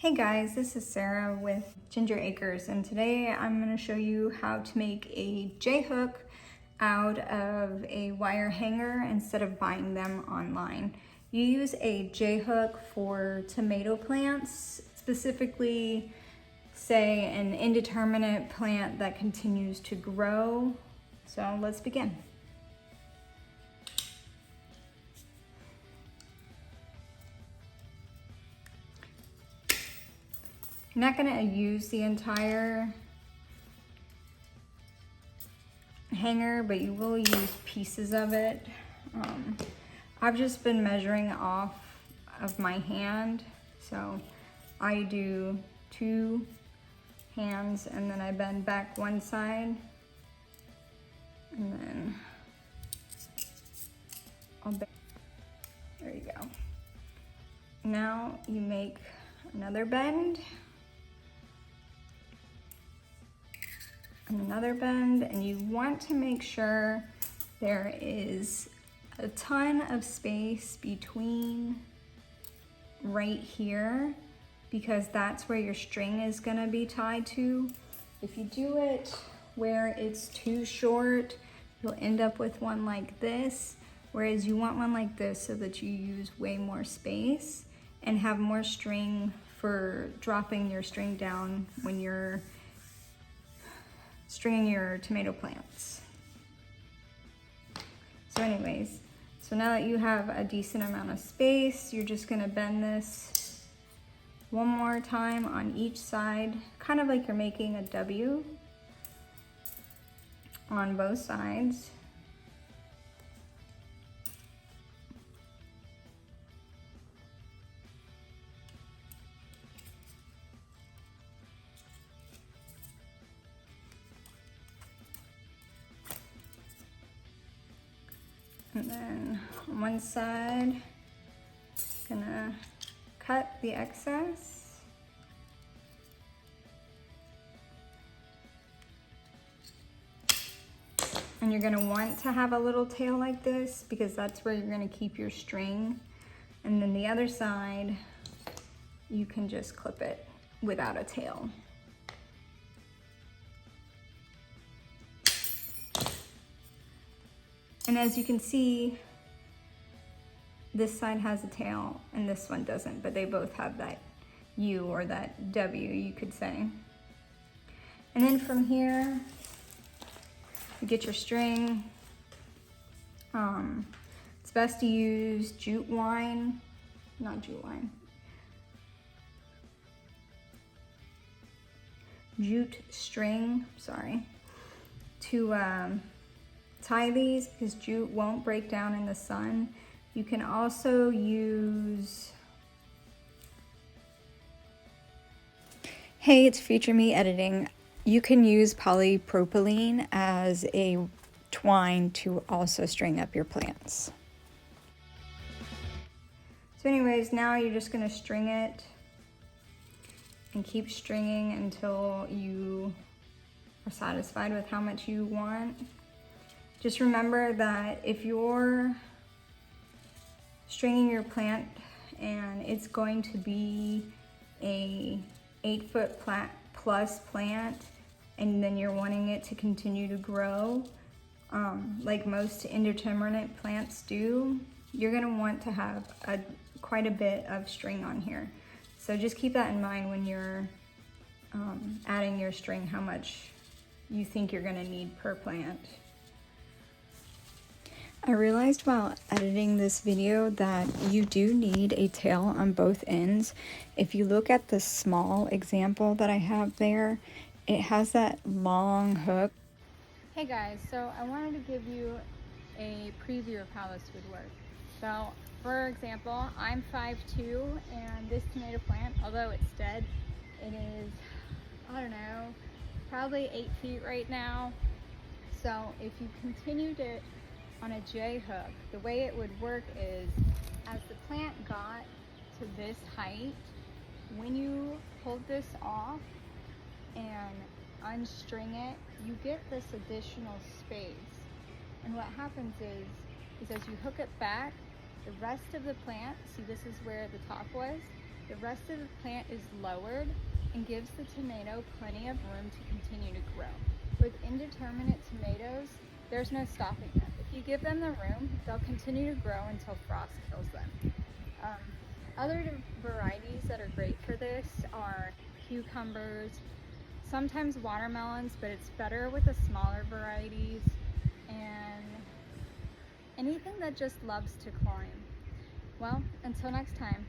Hey guys, this is Sarah with Ginger Acres, and today I'm going to show you how to make a J-hook out of a wire hanger instead of buying them online. You use a J-hook for tomato plants, specifically say an indeterminate plant that continues to grow. So let's begin. I'm not going to use the entire hanger, but you will use pieces of it. I've just been measuring off of my hand, so I do 2 hands and then I bend back one side and then I'll bend. There you go. Now you make another bend and another bend, and you want to make sure there is a ton of space between right here, because that's where your string is going to be tied to. If you do it where it's too short, you'll end up with one like this, whereas you want one like this so that you use way more space and have more string for dropping your string down when you're stringing your tomato plants. So anyways, so now that you have a decent amount of space, you're just gonna bend this one more time on each side, kind of like you're making a W on both sides. And then on one side, gonna cut the excess. And you're gonna want to have a little tail like this because that's where you're gonna keep your string. And then the other side, you can just clip it without a tail. And as you can see, this side has a tail and this one doesn't, but they both have that U or that W, you could say. And then from here, you get your string. It's best to use jute twine, not jute twine. Jute string, sorry, to tie these because jute won't break down in the sun. You can also use, hey, it's Future Me Editing. You can use polypropylene as a twine to also string up your plants. So anyways, now you're just gonna string it and keep stringing until you are satisfied with how much you want. Just remember that if you're stringing your plant and it's going to be a 8-foot plus plant, and then you're wanting it to continue to grow, like most indeterminate plants do, you're gonna want to have quite a bit of string on here. So just keep that in mind when you're adding your string, how much you think you're gonna need per plant. I realized while editing this video that you do need a tail on both ends. If you look at the small example that I have there, it has that long hook. Hey guys, so I wanted to give you a preview of how this would work. So for example, I'm 5'2", and this tomato plant, although it's dead, it is, I don't know, probably 8 feet right now. So if you continued it on a J-hook, the way it would work is, as the plant got to this height, when you hold this off and unstring it, you get this additional space. And what happens is as you hook it back, the rest of the plant, see, this is where the top was, The rest of the plant is lowered and gives the tomato plenty of room to continue to grow. With indeterminate tomatoes, there's no stopping them. If you give them the room, they'll continue to grow until frost kills them. Other varieties that are great for this are cucumbers, sometimes watermelons, but it's better with the smaller varieties, and anything that just loves to climb. Well, until next time.